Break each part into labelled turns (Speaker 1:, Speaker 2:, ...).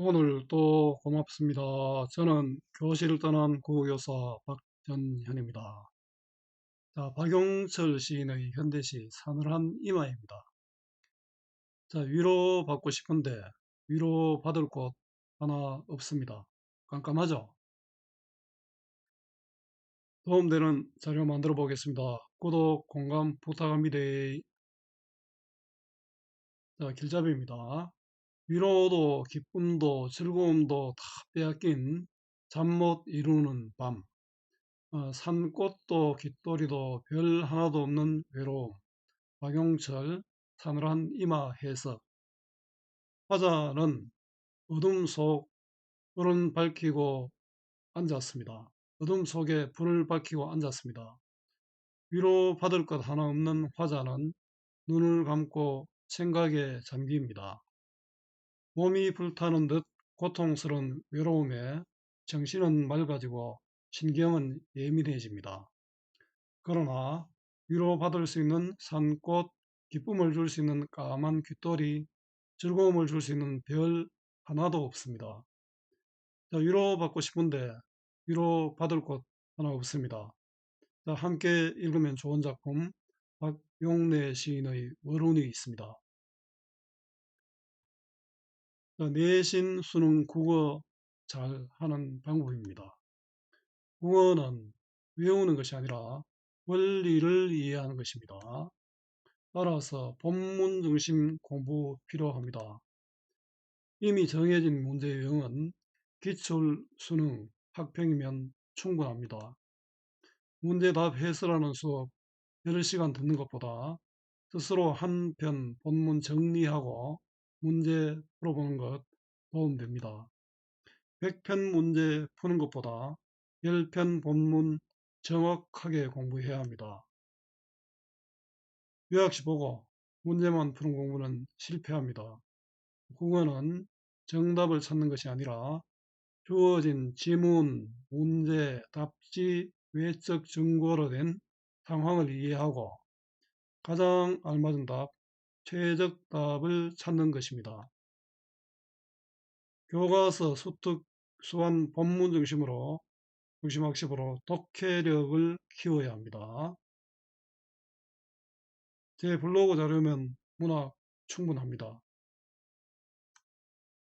Speaker 1: 오늘 또 고맙습니다. 저는 교실을 떠난 구교사 박전현입니다. 자, 박용철 시인의 현대시 사늘한 이마입니다. 자, 위로받고 싶은데 위로받을 곳 하나 없습니다. 깜깜하죠? 도움되는 자료 만들어 보겠습니다. 구독, 공감 부탁합니다. 자, 길잡이입니다. 위로도 기쁨도 즐거움도 다 빼앗긴 잠 못 이루는 밤. 산꽃도 깃돌이도 별 하나도 없는 외로움. 박용철 사늘한 이마 해석. 화자는 어둠 속 불을 밝히고 앉았습니다. 어둠 속에 불을 밝히고 앉았습니다. 위로받을 것 하나 없는 화자는 눈을 감고 생각에 잠깁니다. 몸이 불타는 듯 고통스러운 외로움에 정신은 맑아지고 신경은 예민해집니다. 그러나 위로받을 수 있는 산꽃, 기쁨을 줄 수 있는 까만 귓돌이, 즐거움을 줄 수 있는 별 하나도 없습니다. 자, 위로받고 싶은데 위로받을 곳 하나 없습니다. 자, 함께 읽으면 좋은 작품 박용래 시인의 월운이 있습니다. 자, 내신, 수능, 국어 잘 하는 방법입니다. 국어는 외우는 것이 아니라 원리를 이해하는 것입니다. 따라서 본문 중심 공부 필요합니다. 이미 정해진 문제 유형은 기출, 수능, 학평이면 충분합니다. 문제답 해설하는 수업 10시간 듣는 것보다 스스로 한 편 본문 정리하고 문제 풀어보는 것 도움됩니다. 100편 문제 푸는 것보다 10편 본문 정확하게 공부해야 합니다. 요약시 보고 문제만 푸는 공부는 실패합니다. 국어는 정답을 찾는 것이 아니라 주어진 지문, 문제, 답지, 외적 증거로 된 상황을 이해하고 가장 알맞은 답, 최적 답을 찾는 것입니다. 교과서, 수특, 수완, 본문 중심학습으로 독해력을 키워야 합니다. 제 블로그 자료면 문학 충분합니다.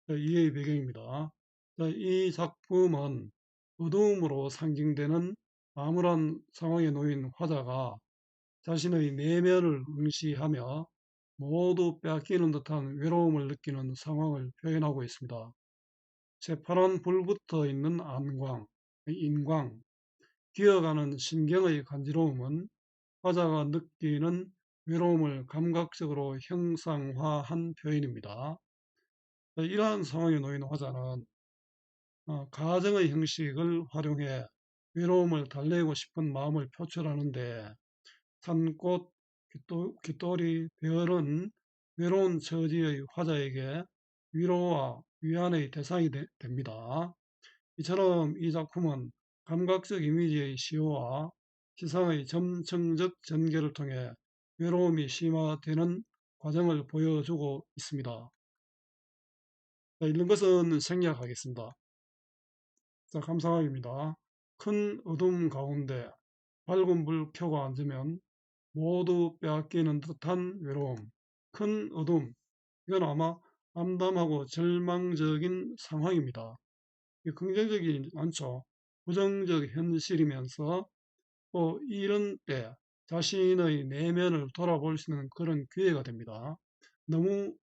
Speaker 1: 이해의 배경입니다. 이 작품은 어두움으로 상징되는 암울한 상황에 놓인 화자가 자신의 내면을 응시하며 모두 빼앗기는 듯한 외로움을 느끼는 상황을 표현하고 있습니다. 새파란 불 붙어 있는 안광, 인광, 기어가는 신경의 간지러움은 화자가 느끼는 외로움을 감각적으로 형상화한 표현입니다. 이러한 상황에 놓인 화자는 가정의 형식을 활용해 외로움을 달래고 싶은 마음을 표출하는데 산꽃, 깃돌이, 별은 외로운 처지의 화자에게 위로와 위안의 대상이 됩니다. 이처럼 이 작품은 감각적 이미지의 시호와 시상의 점층적 전개를 통해 외로움이 심화되는 과정을 보여주고 있습니다. 자, 읽는 것은 생략하겠습니다. 자, 감상하기입니다. 큰 어둠 가운데 밝은 불 켜고 앉으면 모두 빼앗기는 듯한 외로움. 큰 어둠. 이건 아마 암담하고 절망적인 상황입니다. 긍정적이지 않죠. 부정적 현실이면서 또 이런 때 자신의 내면을 돌아볼 수 있는 그런 기회가 됩니다. 너무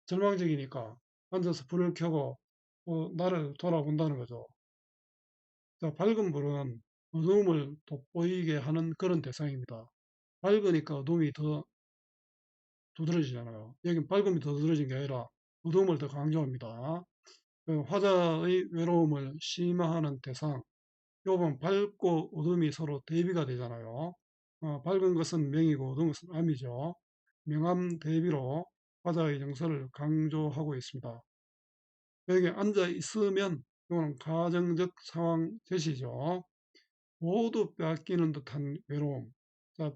Speaker 1: 절망적이니까 앉아서 불을 켜고 나를 돌아본다는 거죠. 자, 밝은 불은 어두움을 돋보이게 하는 그런 대상입니다. 밝으니까 어둠이 더 두드러지잖아요. 여긴 밝음이 더 두드러진 게 아니라 어두움을 더 강조합니다. 화자의 외로움을 심화하는 대상, 요번 밝고 어둠이 서로 대비가 되잖아요. 밝은 것은 명이고 어두운 것은 암이죠. 명암 대비로 화자의 정서를 강조하고 있습니다. 여기 앉아 있으면 이거는 가정적 상황 제시죠. 모두 빼앗기는 듯한 외로움. 자,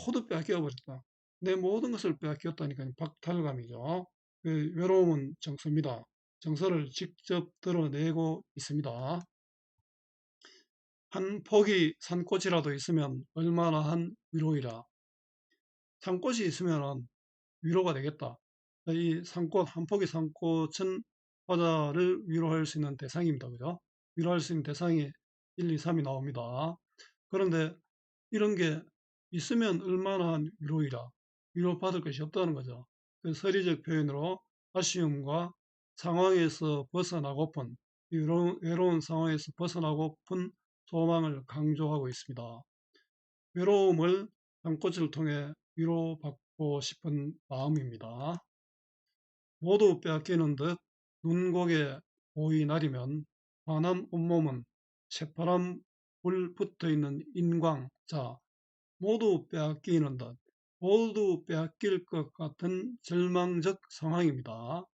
Speaker 1: 모두 빼앗겨 버렸다. 내 모든 것을 빼앗겼다니까 박탈감이죠. 외로움은 정서입니다. 정서를 직접 드러내고 있습니다. 한 폭이 산꽃이라도 있으면 얼마나 한 위로이라. 산꽃이 있으면 위로가 되겠다. 이 산꽃, 한 폭의 산꽃은 화자를 위로할 수 있는 대상입니다. 그죠? 위로할 수 있는 대상이 1, 2, 3이 나옵니다. 그런데 이런 게 있으면 얼마나 한 위로이라. 위로받을 것이 없다는 거죠. 그 서리적 표현으로 아쉬움과 상황에서 벗어나고픈, 외로운 상황에서 벗어나고픈 소망을 강조하고 있습니다. 외로움을 산꽃을 통해 위로받고 싶은 마음입니다. 모두 빼앗기는 듯 눈곡에 보이 나리면 환한 온몸은 새파란 불 붙어있는 인광. 자, 모두 빼앗기는 듯, 모두 빼앗길 것 같은 절망적 상황입니다.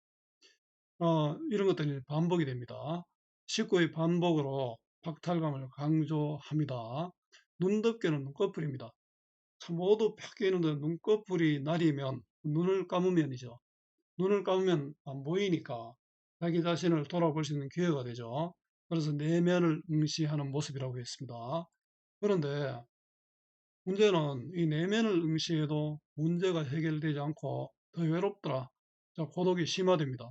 Speaker 1: 이런 것들이 반복이 됩니다. 19의 반복으로 박탈감을 강조합니다. 눈덮개는 눈꺼풀입니다. 참 모두 뺏기는 듯 눈꺼풀이 나리면, 눈을 감으면이죠. 눈을 감으면 안 보이니까 자기 자신을 돌아볼 수 있는 기회가 되죠. 그래서 내면을 응시하는 모습이라고 했습니다. 그런데 문제는 이 내면을 응시해도 문제가 해결되지 않고 더 외롭더라. 자, 고독이 심화됩니다.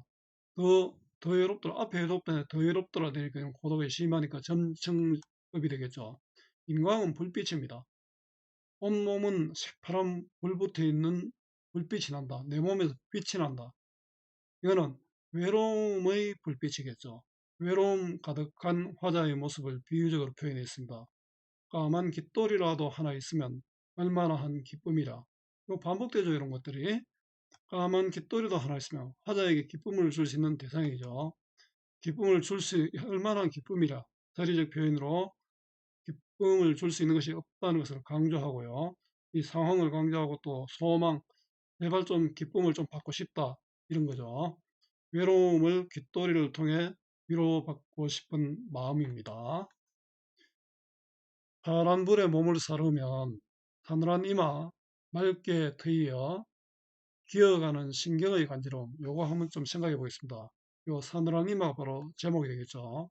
Speaker 1: 더 외롭더라. 앞에 외롭더라. 더 외롭더라. 되니까 고독이 심하니까 점층급이 되겠죠. 인광은 불빛입니다. 온몸은 새파란 불 붙어 있는 불빛이 난다. 내 몸에서 빛이 난다. 이거는 외로움의 불빛이겠죠. 외로움 가득한 화자의 모습을 비유적으로 표현했습니다. 까만 깃돌이라도 하나 있으면 얼마나 한 기쁨이라. 이거 반복되죠, 이런 것들이. 까만 깃돌이도 하나 있으면 화자에게 기쁨을 줄 수 있는 대상이죠. 기쁨을 줄 수, 얼마나 기쁨이라. 자리적 표현으로 기쁨을 줄 수 있는 것이 없다는 것을 강조하고요. 이 상황을 강조하고 또 소망, 제발 좀 기쁨을 좀 받고 싶다. 이런 거죠. 외로움을 깃도리를 통해 위로받고 싶은 마음입니다. 파란 불에 몸을 사르면 사늘한 이마 맑게 트이어 기어가는 신경의 간지러움. 요거 한번 좀 생각해 보겠습니다. 요 사늘한 이마가 바로 제목이 되겠죠.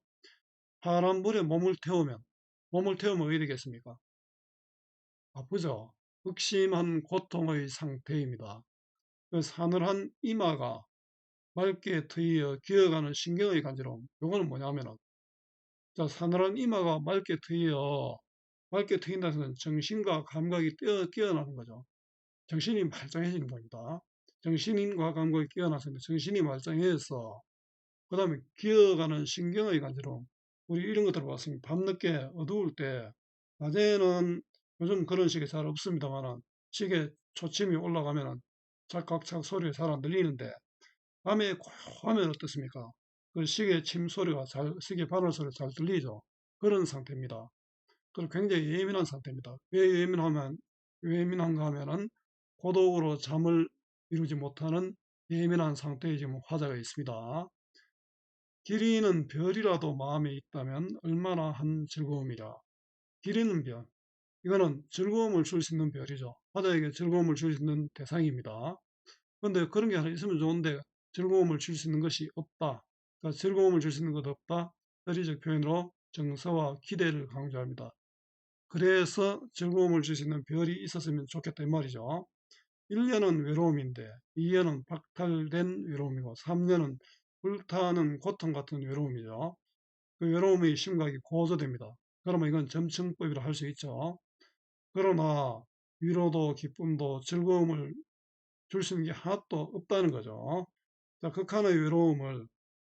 Speaker 1: 파란 불에 몸을 태우면 어떻게 되겠습니까? 아프죠? 극심한 고통의 상태입니다. 그 사늘한 이마가 맑게 트이어 기어가는 신경의 간지러움. 요거는 뭐냐면은, 자, 사늘한 이마가 맑게 트인다는 것은 정신과 감각이 깨어나는 거죠. 정신이 말짱해지는 겁니다. 정신과 감각이 깨어나서 정신이 말짱해서, 그 다음에 기어가는 신경의 간지러움. 우리 이런 거 들어봤습니다. 밤늦게 어두울 때, 낮에는 요즘 그런 시계 잘 없습니다만은, 시계 초침이 올라가면은 찰칵찰 소리 잘 안 들리는데, 밤에 고하면 어떻습니까? 그 시계 침 소리가 시계 바늘 소리가 잘 들리죠. 그런 상태입니다. 그리고 굉장히 예민한 상태입니다. 왜 예민한가 하면은 고독으로 잠을 이루지 못하는 예민한 상태에 지금 화자가 있습니다. 기리는 별이라도 마음에 있다면 얼마나 한 즐거움이라. 기리는 별. 이거는 즐거움을 줄 수 있는 별이죠. 화자에게 즐거움을 줄 수 있는 대상입니다. 그런데 그런 게 하나 있으면 좋은데 즐거움을 줄 수 있는 것이 없다. 그러니까 즐거움을 줄 수 있는 것 없다. 의리적 표현으로 정서와 기대를 강조합니다. 그래서 즐거움을 줄 수 있는 별이 있었으면 좋겠다 이 말이죠. 1년은 외로움인데 2년은 박탈된 외로움이고 3년은 불타는 고통 같은 외로움이죠. 그 외로움의 심각이 고조됩니다. 그러면 이건 점층법이라 할 수 있죠. 그러나 위로도 기쁨도 즐거움을 줄 수 있는 게 하나도 없다는 거죠. 자, 극한의 외로움을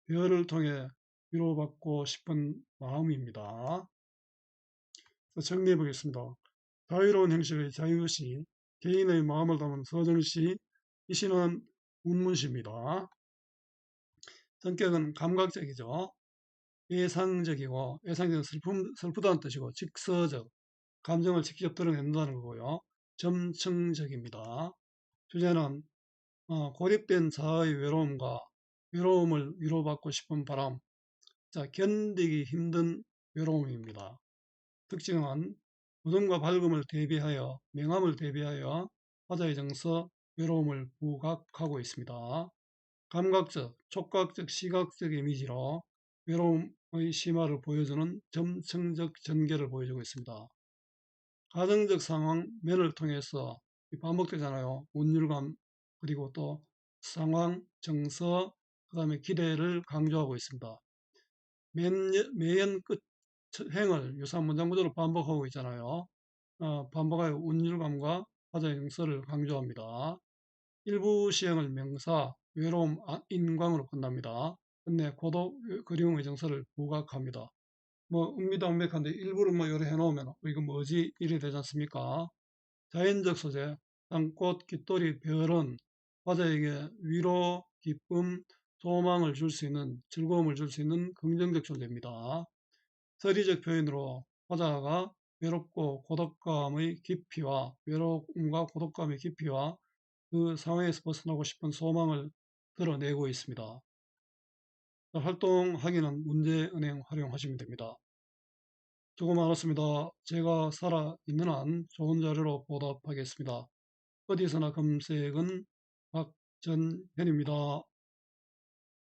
Speaker 1: 별을 통해 위로받고 싶은 마음입니다. 정리해 보겠습니다. 자유로운 형식의 자유시, 개인의 마음을 담은 서정시, 이 시는 운문시입니다. 성격은 감각적이죠. 예상적은 슬프다는 뜻이고, 직서적, 감정을 직접 드러낸다는 거고요. 점층적입니다. 주제는 고립된 자아의 외로움과 외로움을 위로받고 싶은 바람, 자, 견디기 힘든 외로움입니다. 특징은 어둠과 밝음을 대비하여, 명암을 대비하여 화자의 정서, 외로움을 부각하고 있습니다. 감각적, 촉각적, 시각적 이미지로 외로움의 심화를 보여주는 점층적 전개를 보여주고 있습니다. 가정적 상황, 면을 통해서 반복되잖아요. 운율감, 그리고 또 상황, 정서, 그 다음에 기대를 강조하고 있습니다. 매연 끝 행을 유사한 문장 구조로 반복하고 있잖아요. 반복하여 운율감과 화자의 정서를 강조합니다. 일부 시행을 명사, 외로움, 인광으로 끝납니다. 끝내 고독, 그리움의 정서를 부각합니다. 뭐 음미담백한데 일부러 뭐 요래 해놓으면 이거 뭐지 이래 되지 않습니까? 자연적 소재, 땅꽃, 깃돌이, 별은 화자에게 위로, 기쁨, 소망을 줄 수 있는, 즐거움을 줄 수 있는 긍정적 존재입니다. 서리적 표현으로 화자가 외롭고 고독감의 깊이와 외로움과 고독감의 깊이와 그 상황에서 벗어나고 싶은 소망을 드러내고 있습니다. 활동하기는 문제은행 활용하시면 됩니다. 수고 많았습니다. 제가 살아있는 한 좋은 자료로 보답하겠습니다. 어디서나 검색은 박전현입니다.